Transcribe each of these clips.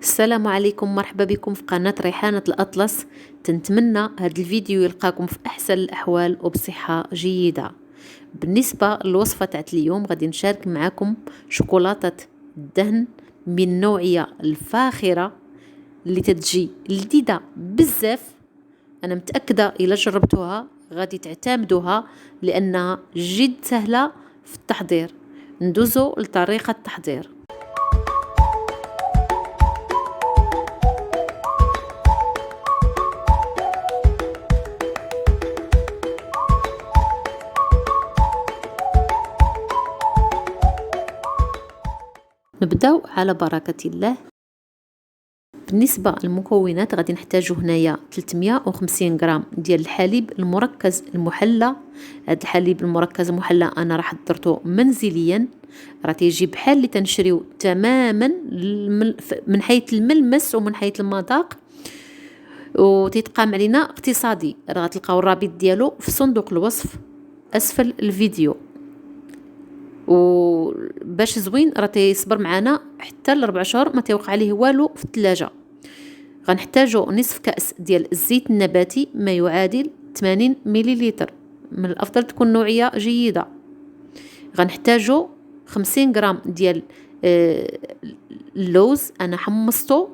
السلام عليكم، مرحبا بكم في قناة ريحانة الأطلس. تنتمنى هذا الفيديو يلقاكم في أحسن الأحوال وبصحة جيدة. بالنسبة للوصفة تاعت اليوم غادي نشارك معكم شوكولاتة الدهن من نوعية الفاخرة اللي تتجي لذيذة بزاف. أنا متأكدة إلا جربتوها غادي تعتمدوها لأنها جد سهلة في التحضير. ندوزو لطريقة التحضير. نبداو على بركة الله. بالنسبة للمكونات غادي نحتاجو هنايا 350 غرام ديال الحليب المركز المحلى. هذا الحليب المركز المحلى انا راح حضرته منزليا، راه تيجي بحال اللي تنشريو تماما من حيث الملمس ومن حيث المذاق، وتيتقام علينا اقتصادي. راه غتلقاو الرابط ديالو في صندوق الوصف اسفل الفيديو. وباش زوين راه تيصبر معنا حتى ل4 شهور، ما تيوقع عليه والو في الثلاجه. غنحتاجو نصف كاس ديال الزيت النباتي ما يعادل 80 مليلتر، من الافضل تكون نوعيه جيده. غنحتاجو 50 غرام ديال اللوز، انا حمصته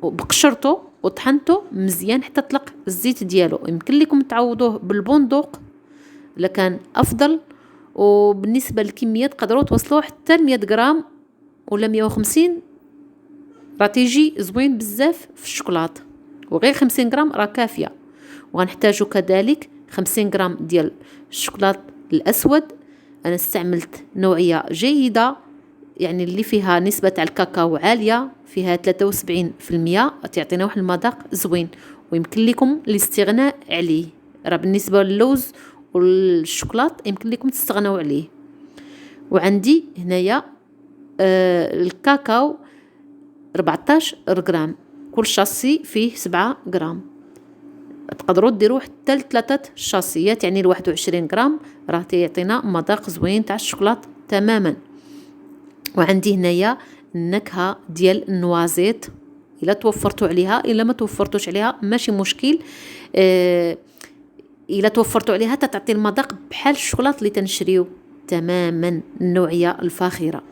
بقشرته وطحنته مزيان حتى طلق الزيت ديالو. يمكن لكم تعوضوه بالبندق لكان افضل. وبالنسبه للكميه تقدروا توصلوا حتى ل 100 غرام ولا 150، راه تيجي زوين بزاف في الشوكولاط. وغير 50 غرام راه كافيه. وغنحتاجوا كذلك 50 غرام ديال الشوكولاط الاسود. انا استعملت نوعيه جيده، يعني اللي فيها نسبه تاع الكاكاو عاليه، فيها 73%، تعطينا واحد المذاق زوين ويمكن لكم الاستغناء عليه. راه بالنسبه للوز والشوكولات يمكن لكم تستغنوا عليه. وعندي هنايا الكاكاو 14 غرام، كل شاصي فيه 7 غرام. تقدروا ديروا حتى ل3 شاصيات، يعني ل 21 غرام، راه تيعطينا مذاق زوين تاع الشوكولات تماما. وعندي هنايا النكهه ديال النوازيت، الا توفرتوا عليها، الا ما توفرتوش عليها ماشي مشكل. الا توفرتوا عليها تعطي المذاق بحال الشوكولاط اللي تنشريو تماما، النوعيه الفاخره.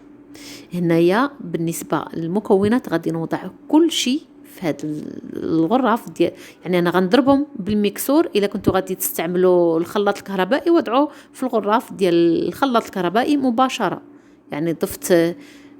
هنايا بالنسبه للمكونات غادي نوضع كل شيء في هذا الغراف ديال، يعني انا غنضربهم بالميكسور. الا كنتوا غادي تستعملوا الخلاط الكهربائي وضعوه في الغراف ديال الخلاط الكهربائي مباشره. يعني ضفت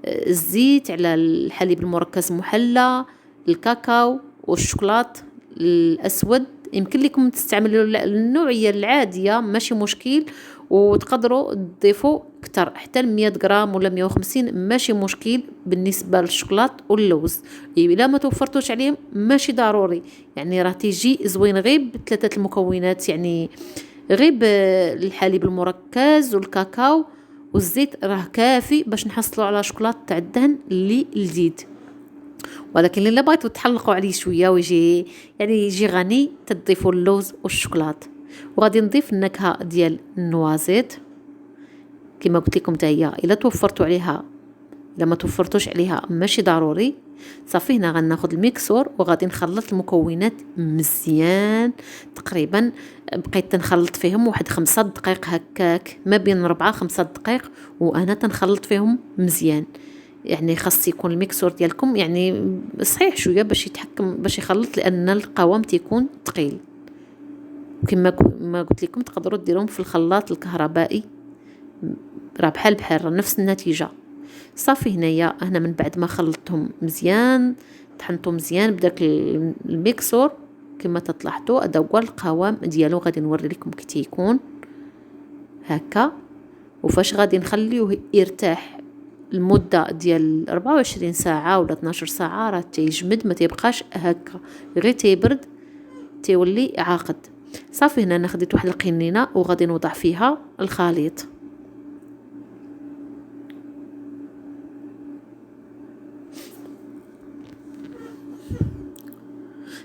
الزيت على الحليب المركز المحلى، الكاكاو والشوكولاط الاسود. يمكن لكم تستعملوا النوعيه العاديه ماشي مشكل، وتقدروا تضيفوا اكثر حتى 100 غرام ولا 150 ماشي مشكل. بالنسبه للشوكولاط واللوز الا ما توفرتوش عليهم ماشي ضروري، يعني راه تيجي زوين غير بثلاثه المكونات، يعني غير الحليب المركز والكاكاو والزيت راه كافي باش نحصلوا على شوكولاط تاع الدهن اللي لذيذ. ولكن الا بغيتوا تحلقوا عليه شويه ويجي يعني يجي غني، تضيفوا اللوز والشوكولاط. وغادي نضيف النكهه ديال النوازيت كما قلت لكم حتى هي الا توفرتوا عليها، الا ما توفرتوش عليها ماشي ضروري. صافي هنا غناخذ الميكسور وغادي نخلط المكونات مزيان. تقريبا بقيت تنخلط فيهم واحد 5 دقائق هكاك، ما بين 4-5 دقائق، وانا تنخلط فيهم مزيان. يعني خاص يكون الميكسور ديالكم يعني صحيح شويه باش يتحكم باش يخلط، لان القوام تيكون ثقيل. وكما ما قلت لكم تقدروا ديروهم في الخلاط الكهربائي، راه بحال نفس النتيجه. صافي هنا من بعد ما خلطتهم مزيان، طحنتهم مزيان بداك الميكسور كما تلاحظوا. هذا هو القوام ديالو، غادي نوري لكم كي تيكون هكا. وفاش غادي نخليوه يرتاح المده ديال 24 ساعه ولا 12 ساعه، راه تيجمد ما تيبقاش هكا، غير تيبرد تيولي عاقد. صافي هنا انا خديت واحد القنينه وغادي نوضع فيها الخليط.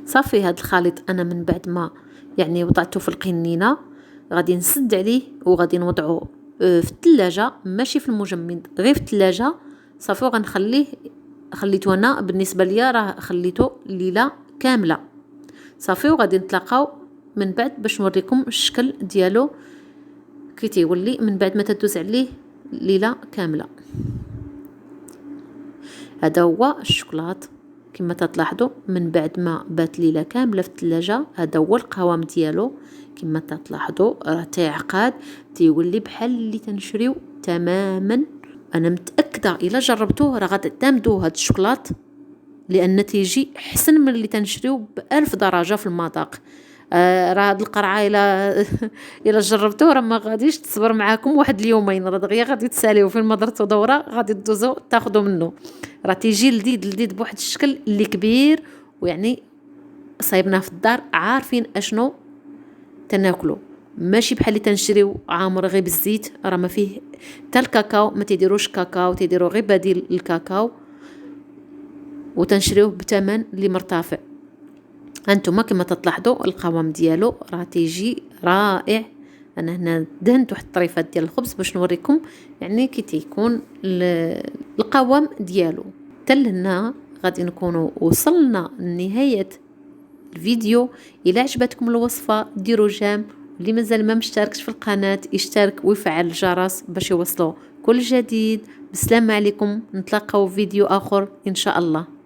صافي هاد الخليط انا من بعد ما يعني وضعته في القنينه غادي نسد عليه وغادي نوضعه في الثلاجه، ماشي في المجمد، غير في الثلاجه. صافي وغنخليه خليته انا بالنسبه ليا راه خليته ليله كامله صافي. وغادي نتلاقاو من بعد باش نوريكم الشكل ديالو كي تيولي من بعد ما تدوز عليه ليله كامله. هذا هو الشوكولات كما تلاحظوا من بعد ما بات ليله كامله في الثلاجه. هذا هو القوام ديالو كما تلاحظوا راه تيعقاد تيولي بحال اللي تنشريو تماما. انا متاكده الا جربتوه راه غتعتمدوا هذا الشوكولات لان تيجي احسن من اللي تنشريو ب1000 درجه في المذاق. راه هاد القرعه الا جربتوه راه ما غاديش تصبر معاكم واحد اليومين، راه دغيا غادي تساليو فين ما درتو دوره غادي تدوزو تاخذوا منه. راه تيجي لذيذ بواحد الشكل اللي كبير، ويعني صايبناه في الدار عارفين اشنو تناكلو، ماشي بحال اللي تنشريو عامر غير بالزيت. راه ما فيه حتى الكاكاو، ما تيديروش كاكاو، تيديروا غير بديل الكاكاو وتنشريوه بثمن اللي مرتفع. انتما كما تلاحظوا القوام ديالو راه تيجي رائع. انا هنا دهنت واحد الطريفات ديال الخبز باش نوريكم يعني كي تيكون القوام ديالو. حتى لهنا غادي نكونوا وصلنا لنهايه الفيديو. الى عجبتكم الوصفه ديروا جيم، اللي مازال ما مشتركش في القناه يشترك ويفعل الجرس باش يوصلوا كل جديد. بسلام عليكم، نتلاقاو في فيديو اخر ان شاء الله.